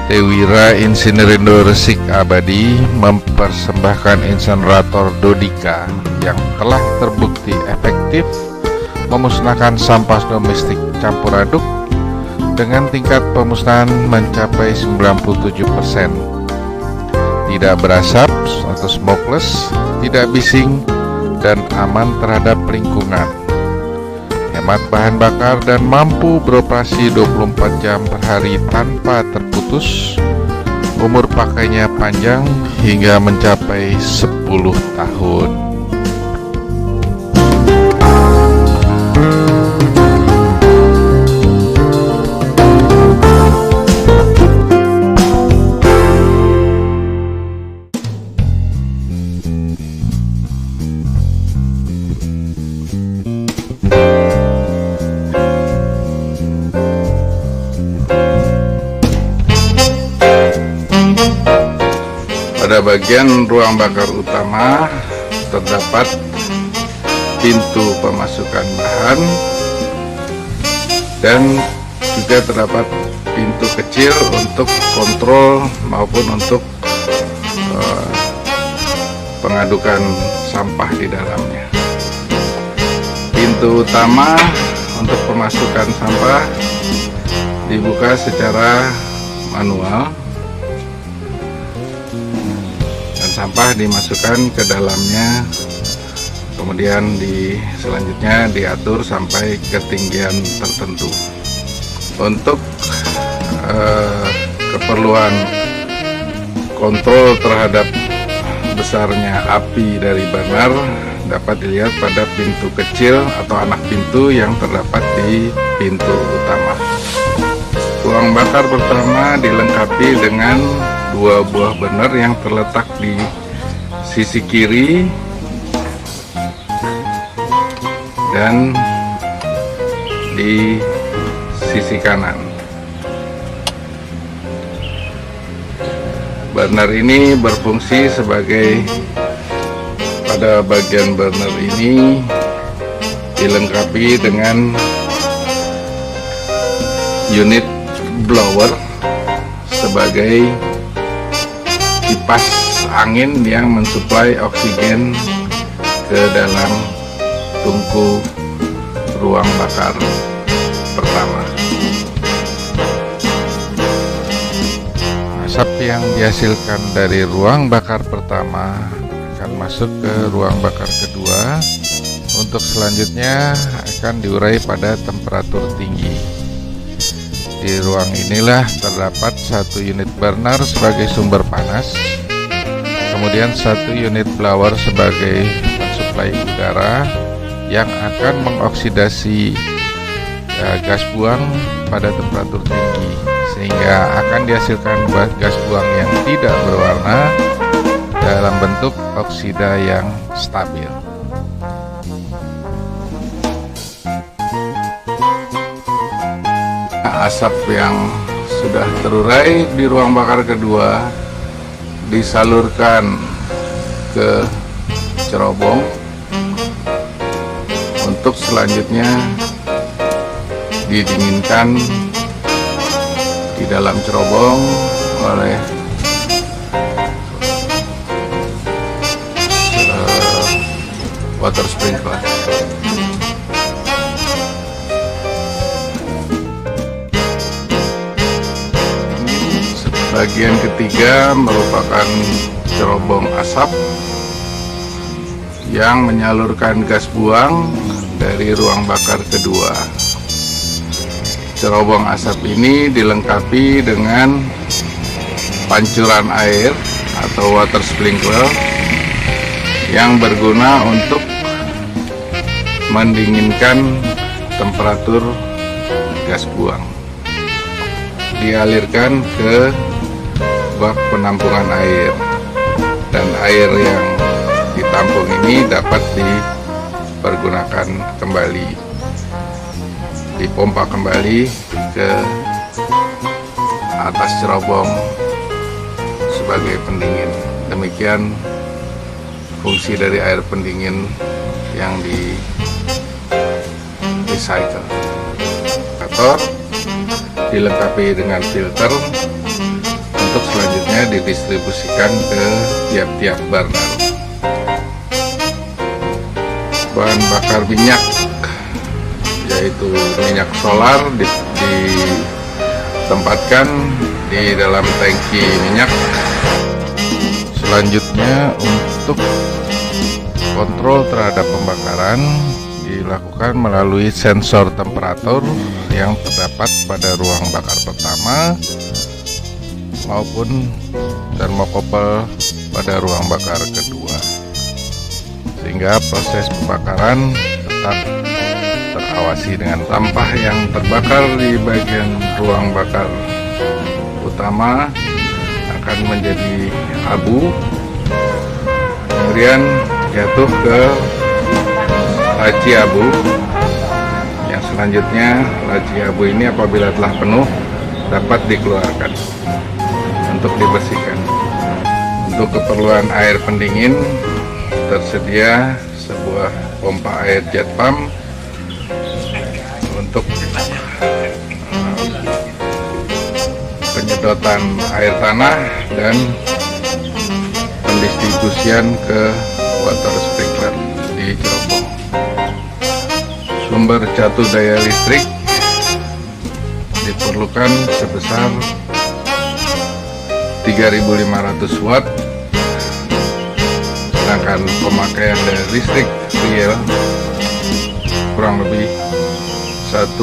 Tewira Insinerindo Resik Abadi mempersembahkan insenerator Dodika yang telah terbukti efektif memusnahkan sampah domestik campur aduk dengan tingkat pemusnahan mencapai 97%. Tidak berasap atau smokeless, tidak bising, dan aman terhadap lingkungan. Hemat bahan bakar dan mampu beroperasi 24 jam per hari tanpa terputus. Umur pakainya panjang hingga mencapai 10 tahun. Pada bagian ruang bakar utama terdapat pintu pemasukan bahan dan juga terdapat pintu kecil untuk kontrol maupun untuk pengadukan sampah di dalamnya. Pintu utama untuk pemasukan sampah dibuka secara manual. Sampah dimasukkan ke dalamnya, kemudian selanjutnya diatur sampai ketinggian tertentu. Untuk keperluan kontrol terhadap besarnya api dari burner dapat dilihat pada pintu kecil atau anak pintu yang terdapat di pintu utama. Ruang bakar pertama dilengkapi dengan 2 buah burner yang terletak di sisi kiri dan di sisi kanan. Burner ini berfungsi sebagai, pada bagian burner ini dilengkapi dengan unit blower sebagai kipas angin yang mensuplai oksigen ke dalam tungku ruang bakar pertama. Asap yang dihasilkan dari ruang bakar pertama akan masuk ke ruang bakar kedua. Untuk selanjutnya akan diurai pada temperatur tinggi. Di ruang inilah terdapat 1 unit burner sebagai sumber panas, kemudian 1 unit blower sebagai pensuplai udara yang akan mengoksidasi gas buang pada temperatur tinggi, sehingga akan dihasilkan gas buang yang tidak berwarna dalam bentuk oksida yang stabil. Asap yang sudah terurai di ruang bakar kedua disalurkan ke cerobong untuk selanjutnya didinginkan di dalam cerobong oleh water sprinkler. Bagian ketiga merupakan cerobong asap yang menyalurkan gas buang dari ruang bakar kedua. Cerobong asap ini dilengkapi dengan pancuran air atau water sprinkler yang berguna untuk mendinginkan temperatur gas buang. Dialirkan ke bak penampungan air, dan air yang ditampung ini dapat dipergunakan kembali, dipompa kembali ke atas cerobong sebagai pendingin. Demikian fungsi dari air pendingin yang di recycle. Dilengkapi dengan filter untuk selanjutnya didistribusikan ke tiap-tiap burner. Bahan bakar minyak yaitu minyak solar ditempatkan di dalam tangki minyak. Selanjutnya untuk kontrol terhadap pembakaran dilakukan melalui sensor temperatur yang terdapat pada ruang bakar pertama maupun termokouple pada ruang bakar kedua, sehingga proses pembakaran tetap terawasi dengan sampah yang terbakar di bagian ruang bakar utama akan menjadi abu, kemudian jatuh ke laci abu. Yang selanjutnya laci abu ini apabila telah penuh dapat dikeluarkan untuk dibersihkan. Untuk keperluan air pendingin tersedia sebuah pompa air jet pump untuk penyedotan air tanah dan pendistribusian ke water sprinkler di cerobong. Sumber catur daya listrik diperlukan sebesar 3.500 watt, sedangkan pemakaian daya listrik real kurang lebih 1,2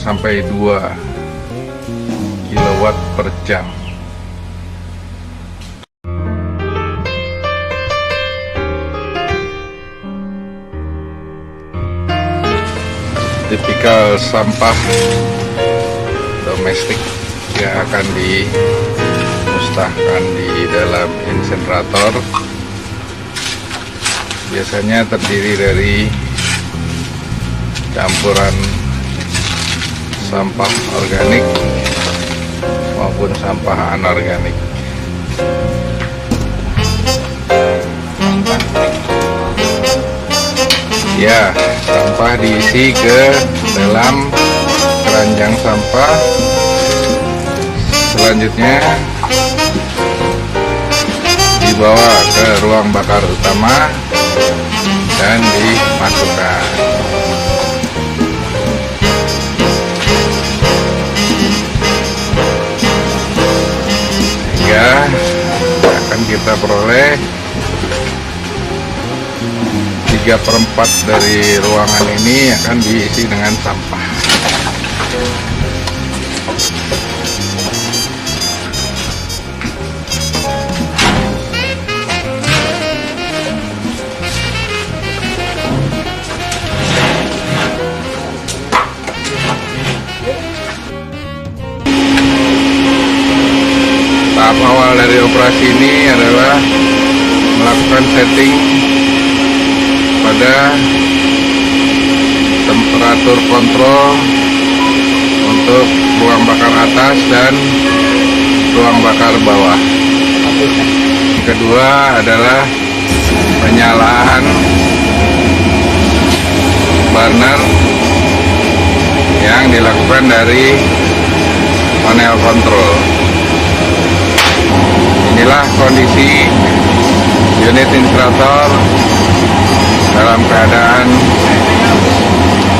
sampai 2 kilowatt per jam. Tipikal sampah domestik yang akan dimusnahkan di dalam insinerator biasanya terdiri dari campuran sampah organik maupun sampah anorganik. Ya, sampah diisi ke dalam keranjang sampah. Selanjutnya dibawa ke ruang bakar utama dan dimasukkan. Sehingga akan kita peroleh 3/4 dari ruangan ini akan diisi dengan sampah. Tahap awal dari operasi ini adalah melakukan setting pada temperatur kontrol untuk ruang bakar atas dan ruang bakar bawah. Yang kedua adalah penyalaan burner yang dilakukan dari panel kontrol. Inilah kondisi unit insinerator dalam keadaan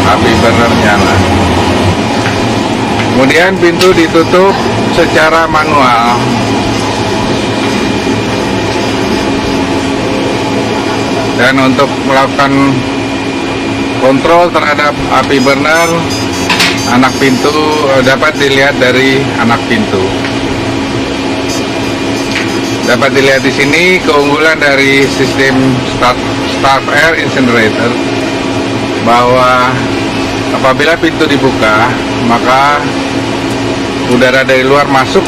api burner nyala. Kemudian pintu ditutup secara manual. Dan untuk melakukan kontrol terhadap api burner, anak pintu dapat dilihat dari anak pintu. Dapat dilihat di sini keunggulan dari sistem start air incinerator, bahwa apabila pintu dibuka maka udara dari luar masuk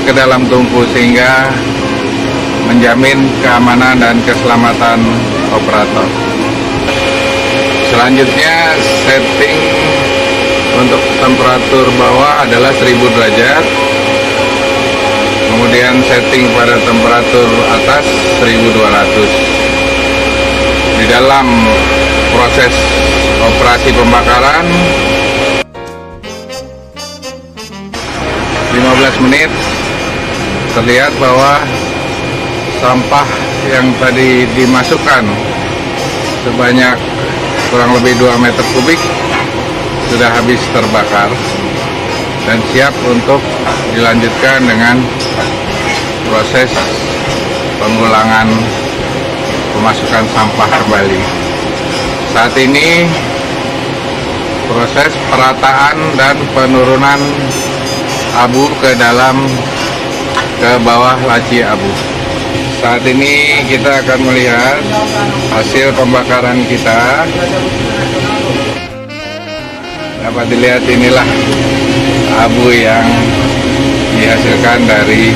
ke dalam tungku sehingga menjamin keamanan dan keselamatan operator. Selanjutnya setting untuk temperatur bawah adalah 1000 derajat. Kemudian setting pada temperatur atas 1200. Di dalam proses operasi pembakaran 15 menit Terlihat bahwa sampah yang tadi dimasukkan sebanyak kurang lebih 2 meter kubik sudah habis terbakar dan siap untuk dilanjutkan dengan proses pengulangan pemasukan sampah kembali. Saat ini proses perataan dan penurunan abu ke bawah laci abu. Saat ini kita akan melihat hasil pembakaran kita. Dapat dilihat, inilah abu yang dihasilkan dari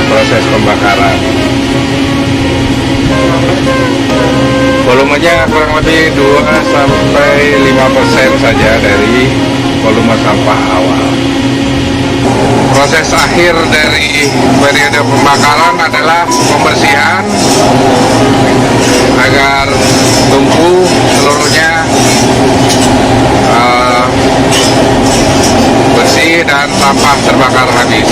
proses pembakaran. Volumenya kurang lebih 2-5% saja dari volume sampah awal. Proses akhir dari periode pembakaran adalah pembersihan agar tungku seluruhnya bersih dan sampah terbakar habis.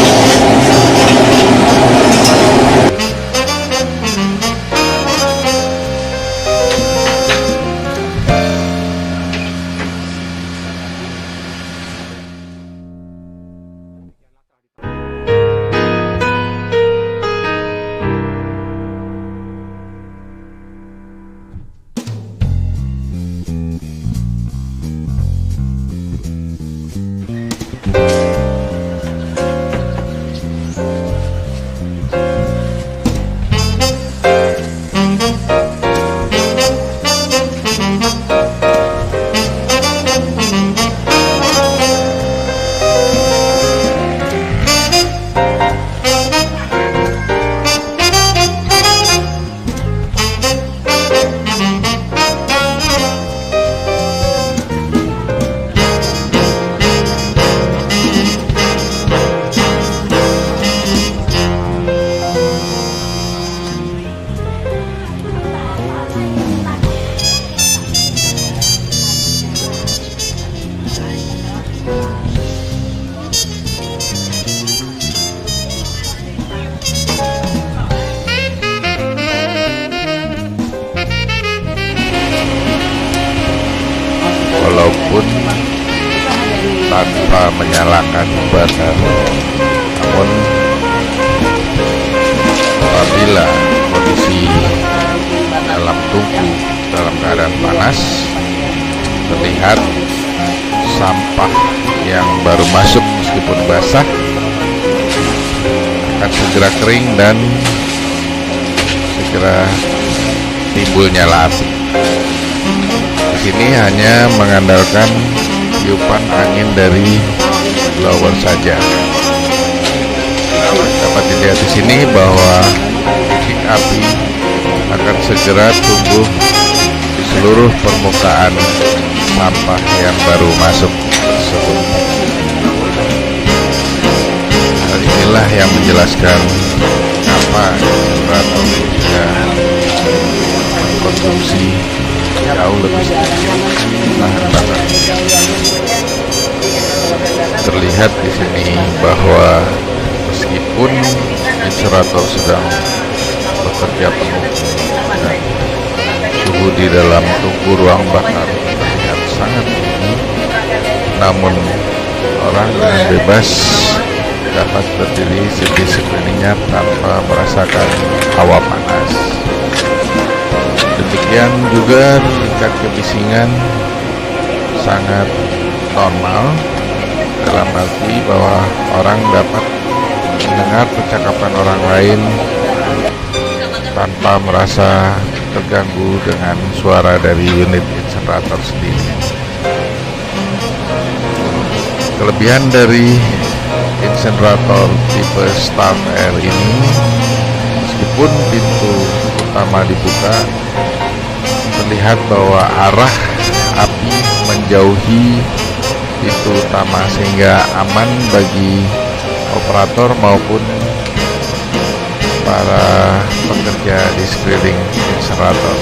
Walaupun tanpa menyalakan bakar, namun apabila kondisi dalam tungku dalam keadaan panas, terlihat sampah yang baru masuk meskipun basah akan segera kering dan segera timbul nyala api. Di sini hanya mengandalkan tiupan angin dari blower saja. Dapat dilihat di sini bahwa titik api akan segera tumbuh di seluruh permukaan sampah yang baru masuk tersebut. Hal inilah yang menjelaskan kenapa generator bisa konsumsi jauh lebih sedikit bahan bakar. Terlihat di sini bahwa meskipun inserator sedang bekerja penuh dan suhu di dalam tungku ruang bakar terlihat sangat tinggi, namun orang dengan bebas dapat berdiri di sekelilingnya tanpa merasakan hawa panas. Demikian juga tingkat kebisingan sangat normal, dalam arti bahwa orang dapat mendengar percakapan orang lain tanpa merasa terganggu dengan suara dari unit insenerator sendiri. Kelebihan dari insenerator tipe Start Air ini, meskipun pintu utama dibuka, terlihat bahwa arah api menjauhi pintu utama sehingga aman bagi operator maupun para pekerja di sekeliling insenerator.